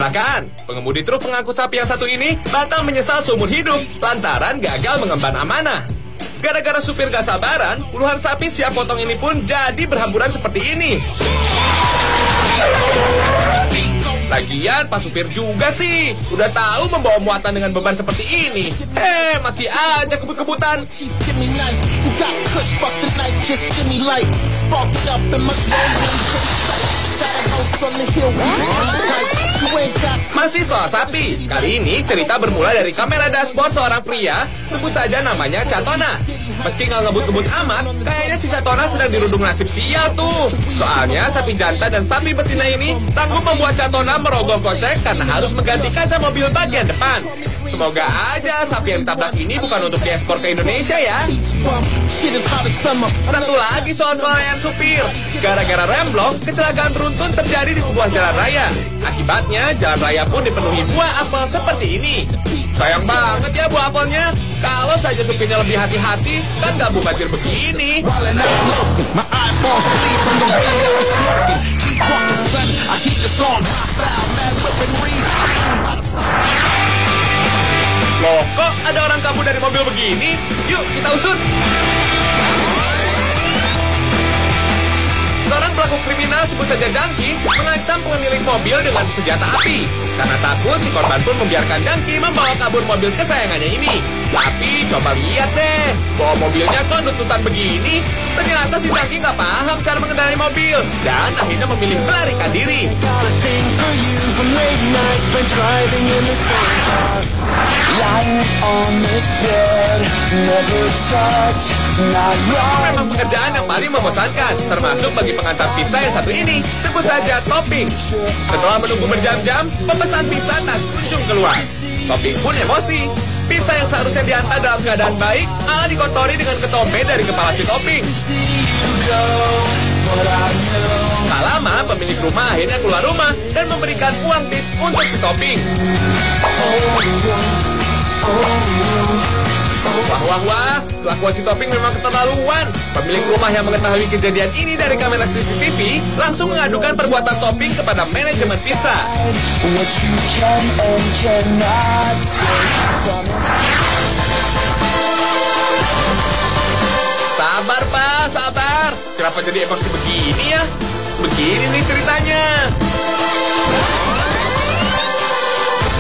Bahkan, pengemudi truk pengangkut sapi yang satu ini bakal menyesal seumur hidup lantaran gagal mengemban amanah. Gara-gara supir gak sabaran, puluhan sapi siap potong ini pun jadi berhamburan seperti ini. Lagian Pak supir juga sih, udah tahu membawa muatan dengan beban seperti ini. Masih aja kebut-kebutan. Masih soal sapi, kali ini cerita bermula dari kamera dashboard seorang pria, sebut saja namanya Catona. Meski nggak ngebut-ngebut amat, kayaknya si Catona sedang dirundung nasib sial tuh. Soalnya sapi jantan dan sapi betina ini sanggup membuat Catona merogoh kocek karena harus mengganti kaca mobil bagian depan. Semoga aja sapi yang ditabrak ini bukan untuk diekspor ke Indonesia ya. Satu lagi soal kelalaian supir. Gara-gara remblong, kecelakaan beruntun terjadi di sebuah jalan raya. Akibatnya, jalan raya pun dipenuhi buah apel seperti ini. Sayang banget ya buah apelnya. Kalau saja supirnya lebih hati-hati, kan gak mubazir begini. Loh, kok ada orang kabur dari mobil begini? Yuk, kita usut. Seorang pelaku kriminal sebut saja Dangki mengancam pemilik mobil dengan senjata api. Karena takut, si korban pun membiarkan Dangki membawa kabur mobil kesayangannya ini. Tapi coba lihat deh, bawa mobilnya kok nututan begini. Ternyata si Dangki nggak paham cara mengendarai mobil dan akhirnya memilih melarikan diri. Memang pekerjaan yang paling membosankan, termasuk bagi pengantar pizza yang satu ini. Sebut saja topping. Setelah menunggu berjam-jam, pemesan pizza tak kunjung keluar. Topping pun emosi. Pizza yang seharusnya diantar dalam keadaan baik malah dikotori dengan ketombe dari kepala si topping. Tak lama, pemilik rumah akhirnya keluar rumah dan memberikan uang tips untuk si topping. Wah, kelakuan si topping memang keterlaluan. Pemilik rumah yang mengetahui kejadian ini dari kamera CCTV langsung mengadukan perbuatan topping kepada manajemen pizza. Sabar Pak, sabar. Kenapa jadi emosi begini ya? Begini nih ceritanya.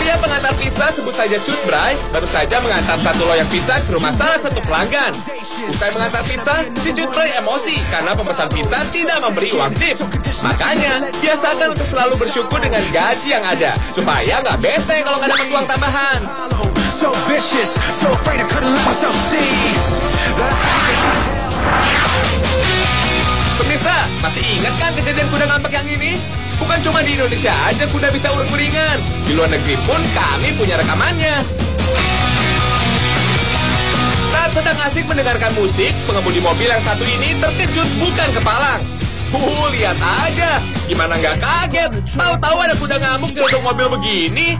Pria pengantar pizza sebut saja Cut Bray baru saja mengantar satu loyang pizza ke rumah salah satu pelanggan. Usai mengantar pizza, si Cut Bray emosi karena pemesan pizza tidak memberi uang tip. Makanya, biasakan untuk selalu bersyukur dengan gaji yang ada supaya nggak bete kalau nggak dapat uang tambahan. Pemirsa, masih ingat kan kejadian kuda ngambek yang ini? Bukan cuma di Indonesia aja kuda bisa uring-uringan. Di luar negeri pun kami punya rekamannya. Saat sedang asik mendengarkan musik, pengemudi mobil yang satu ini terkejut bukan kepalang. Lihat aja, gimana nggak kaget? Tahu-tahu ada kuda ngamuk di ujung mobil begini.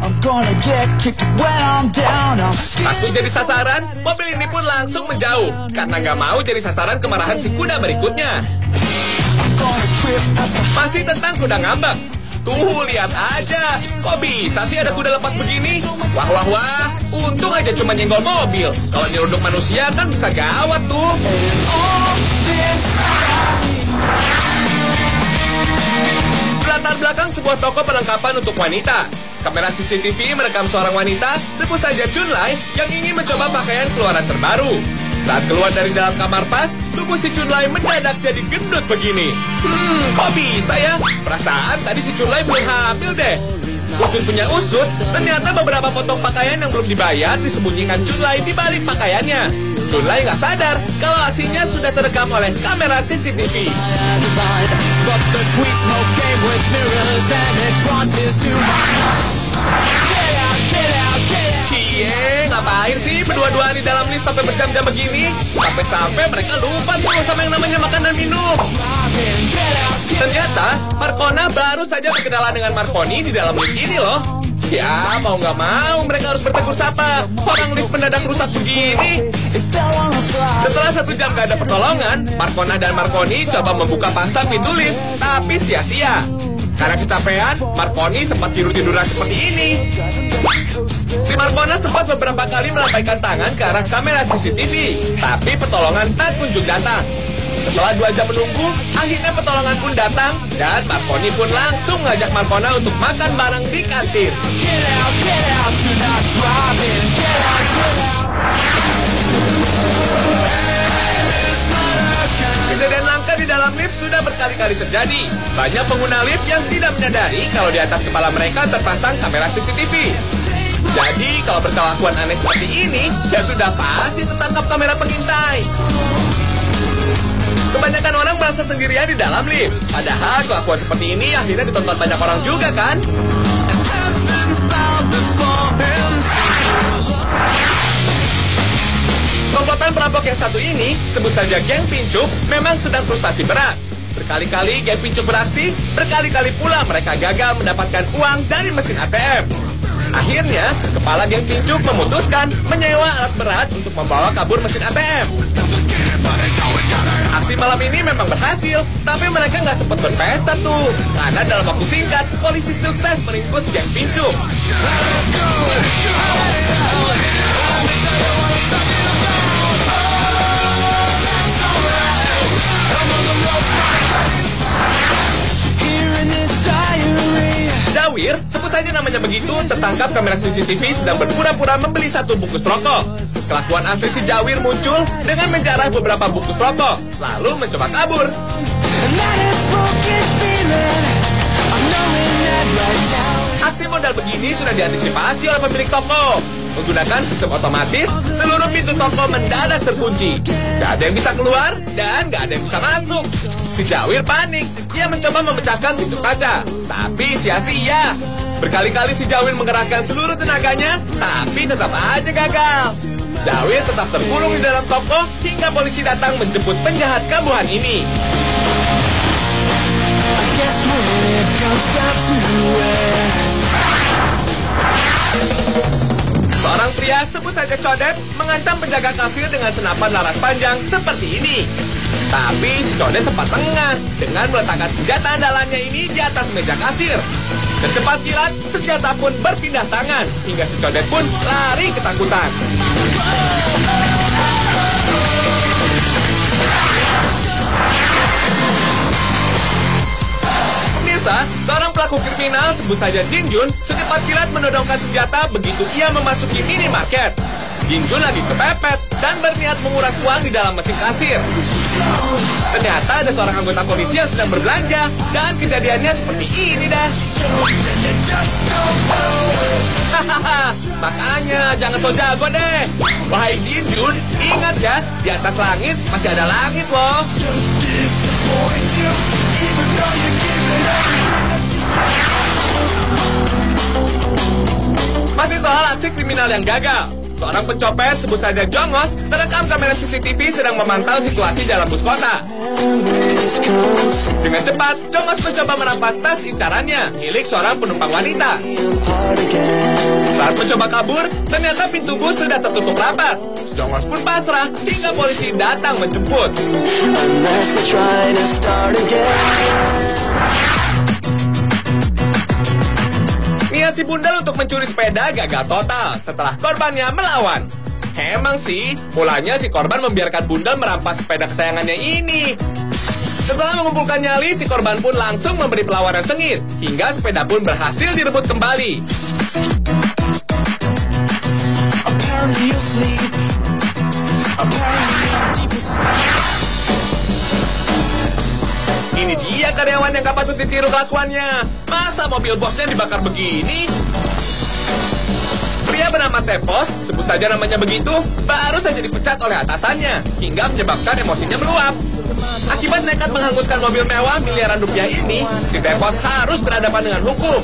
Takut jadi sasaran, mobil ini pun langsung menjauh karena nggak mau jadi sasaran kemarahan si kuda berikutnya. Masih tentang kuda ngambek. Tuh, lihat aja. Kok bisa sih ada kuda lepas begini? Wah. Untung aja cuma nyenggol mobil. Kalau nyeruduk manusia kan bisa gawat tuh. Latar belakang sebuah toko perlengkapan untuk wanita. Kamera CCTV merekam seorang wanita, sebut saja Chunlai, yang ingin mencoba pakaian keluaran terbaru. Saat keluar dari dalam kamar pas, tubuh si Chunlai mendadak jadi gendut begini. Kok bisa ya? Perasaan tadi si Chunlai belum hamil deh. Usut punya usut, ternyata beberapa potong pakaian yang belum dibayar disembunyikan Chunlai di balik pakaiannya. Chunlai nggak sadar kalau aksinya sudah terekam oleh kamera CCTV. Cie, ngapain sih berdua-duaan di dalam lift sampai berjam-jam begini? Sampai-sampai mereka lupa tuh sama yang namanya makan dan minum. Ternyata Marcona baru saja berkenalan dengan Marconi di dalam lift ini loh. Ya, mau nggak mau mereka harus bertegur sapa. Orang lift mendadak rusak begini. Setelah 1 jam gak ada pertolongan, Marcona dan Marconi coba membuka pasang pintu lift, tapi sia-sia. Karena kecapean, Marconi sempat tidur-tiduran seperti ini. Si Marcona sempat beberapa kali melambaikan tangan ke arah kamera CCTV, tapi pertolongan tak kunjung datang. Setelah 2 jam menunggu, akhirnya pertolongan pun datang dan Marconi pun langsung mengajak Marcona untuk makan bareng di kantin. Kejadian langka di dalam lift sudah berkali-kali terjadi. Banyak pengguna lift yang tidak menyadari kalau di atas kepala mereka terpasang kamera CCTV. Jadi kalau berkelakuan aneh seperti ini, ya sudah pasti tertangkap kamera pengintai. Kebanyakan orang merasa sendirian di dalam lift. Padahal kelakuan seperti ini akhirnya ditonton banyak orang juga kan? Komplotan perampok yang satu ini, sebut saja geng Pincuk, memang sedang frustasi berat. Berkali-kali geng Pincuk beraksi, berkali-kali pula mereka gagal mendapatkan uang dari mesin ATM. Akhirnya, kepala geng Pincuk memutuskan menyewa alat berat untuk membawa kabur mesin ATM. Aksi malam ini memang berhasil, tapi mereka nggak sempat berpesta tuh. Karena dalam waktu singkat, polisi sukses meringkus geng Pincuk. Jawir, sebut saja namanya begitu, tertangkap kamera CCTV sedang berpura-pura membeli 1 bungkus rokok. Kelakuan asli si Jawir muncul dengan menjarah beberapa bungkus rokok, lalu mencoba kabur. Aksi modal begini sudah diantisipasi oleh pemilik toko. Menggunakan sistem otomatis, seluruh pintu toko mendadak terkunci. Gak ada yang bisa keluar dan gak ada yang bisa masuk. Si Jawir panik, ia mencoba memecahkan pintu kaca, tapi sia-sia. Berkali-kali si Jawir mengerahkan seluruh tenaganya, tapi tetap aja gagal. Jawir tetap terkurung di dalam toko hingga polisi datang menjemput penjahat kambuhan ini. Seorang pria, sebut saja Codet, mengancam penjaga kasir dengan senapan laras panjang seperti ini. Tapi si Codet sempat lengah dengan meletakkan senjata andalannya ini di atas meja kasir. Secepat kilat, senjata pun berpindah tangan hingga si Codet pun lari ketakutan. Pemirsa, seorang pelaku kriminal, sebut saja Jin Jun, secepat kilat menodongkan senjata begitu ia memasuki minimarket. Jin Jun lagi kepepet dan berniat menguras uang di dalam mesin kasir. Ternyata ada seorang anggota polisi yang sedang berbelanja dan kejadiannya seperti ini dah. Hahaha, makanya jangan so jago deh. Wahai Jin Jun, ingat ya, di atas langit masih ada langit loh. Masih soal aksi kriminal yang gagal. Seorang pencopet, sebut saja Jongos, terekam kamera CCTV sedang memantau situasi dalam bus kota. Dengan cepat, Jongos mencoba merampas tas incarannya milik seorang penumpang wanita. Saat mencoba kabur, ternyata pintu bus sudah tertutup rapat. Jongos pun pasrah hingga polisi datang menjemput. Niat si bundel untuk mencuri sepeda gagal total setelah korbannya melawan. Emang sih, mulanya si korban membiarkan bundel merampas sepeda kesayangannya ini. Setelah mengumpulkan nyali, si korban pun langsung memberi perlawanan sengit hingga sepeda pun berhasil direbut kembali. Ini dia karyawan yang gak patut ditiru kelakuannya. Masa mobil bosnya dibakar begini? Pria bernama Tepos, sebut saja namanya begitu, baru saja dipecat oleh atasannya hingga menyebabkan emosinya meluap. Akibat nekat menghanguskan mobil mewah miliaran rupiah ini, si Tepos harus berhadapan dengan hukum.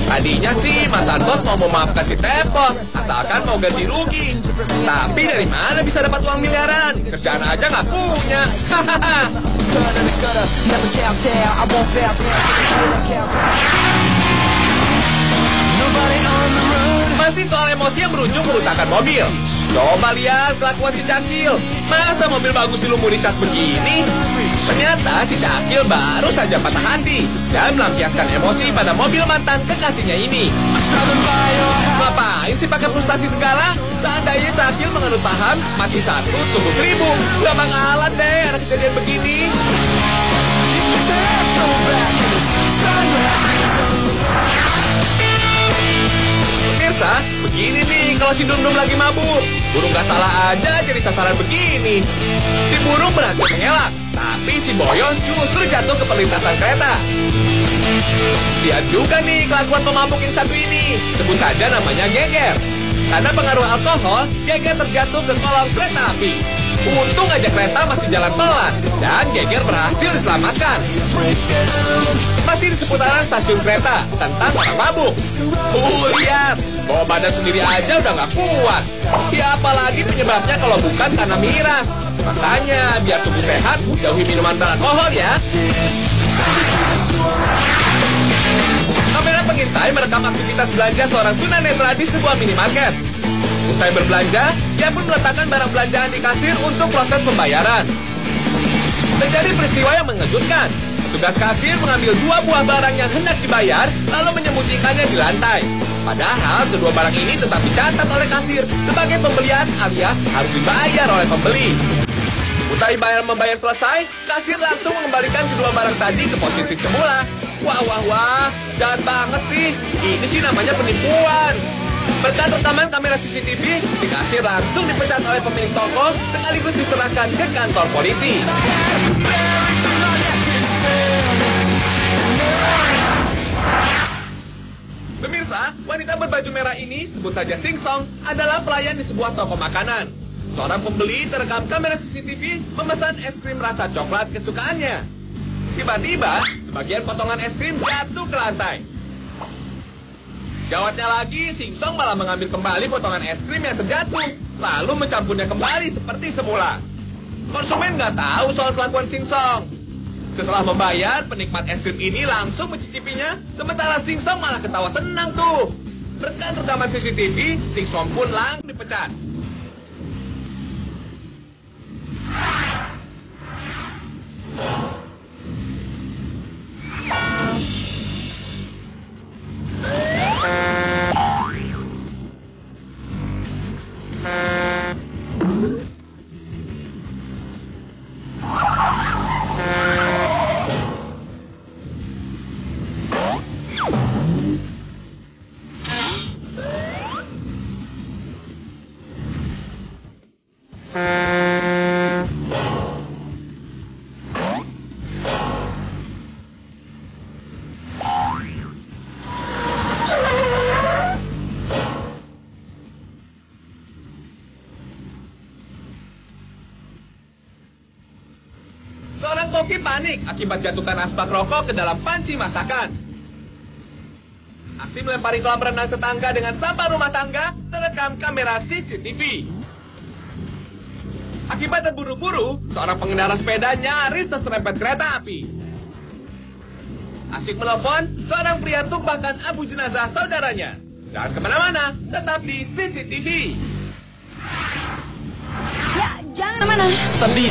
Tadinya sih mantan bos mau memaafkan si Tepos, asalkan mau ganti rugi. Tapi dari mana bisa dapat uang miliaran? Kerjaan aja nggak punya. Hahaha. Masih soal emosi yang berujung kerusakan mobil. Coba lihat kelakuan si Cakil. Masa mobil bagus dilumuri cat begini? Ternyata si Cakil baru saja patah hati dan melampiaskan emosi pada mobil mantan kekasihnya ini. Ngapain sih pakai frustasi segala? Seandainya Cakil menganut paham, mati satu, tumbuh seribu. Gak bakalan deh ada kejadian begini. Pemirsa, begini nih kalau si Dum-Dum lagi mabuk. Burung gak salah aja jadi sasaran begini. Si burung berhasil mengelak, tapi si Boyon justru jatuh ke perlintasan kereta. Lihat juga nih kelakuan pemabuk yang satu ini. Sebut saja namanya Geger. Karena pengaruh alkohol, Geger terjatuh ke kolong kereta api. Untung aja kereta masih jalan pelan dan Geger berhasil diselamatkan. Masih di seputaran stasiun kereta tentang orang mabuk. Lihat, bawa badan sendiri aja udah gak kuat. Ya apalagi penyebabnya kalau bukan karena miras. Makanya biar tubuh sehat, jauhi minuman beralkohol ya. Kamera pengintai merekam aktivitas belanja seorang tunanetra di sebuah minimarket. Usai berbelanja, dia pun meletakkan barang belanjaan di kasir untuk proses pembayaran. Terjadi peristiwa yang mengejutkan. Petugas kasir mengambil 2 buah barang yang hendak dibayar, lalu menyembunyikannya di lantai. Padahal kedua barang ini tetap dicatat oleh kasir sebagai pembelian alias harus dibayar oleh pembeli. Usai membayar selesai, kasir langsung mengembalikan kedua barang tadi ke posisi semula. Wah, jahat banget sih. Ini sih namanya penipuan. Berkat rekaman kamera CCTV, si kasir langsung dipecat oleh pemilik toko sekaligus diserahkan ke kantor polisi. Pemirsa, wanita berbaju merah ini, sebut saja Sing Song, adalah pelayan di sebuah toko makanan. Seorang pembeli terekam kamera CCTV memesan es krim rasa coklat kesukaannya. Tiba-tiba, sebagian potongan es krim jatuh ke lantai. Gawatnya lagi, Sing Song malah mengambil kembali potongan es krim yang terjatuh, lalu mencampurnya kembali seperti semula. Konsumen nggak tahu soal kelakuan Sing Song. Setelah membayar, penikmat es krim ini langsung mencicipinya, sementara Sing Song malah ketawa senang tuh. Berkat rekaman CCTV, Sing Song pun langsung dipecat. Seorang koki panik akibat jatuhkan asbak rokok ke dalam panci masakan. Aksi melempari kolam renang tetangga dengan sampah rumah tangga terekam kamera CCTV. Akibat terburu-buru, seorang pengendara sepeda nyaris terserempet kereta api. Asyik menelpon, seorang pria tumpahkan abu jenazah saudaranya. Jangan kemana-mana, tetap di CCTV. Ya, jangan kemana-mana. Tetap di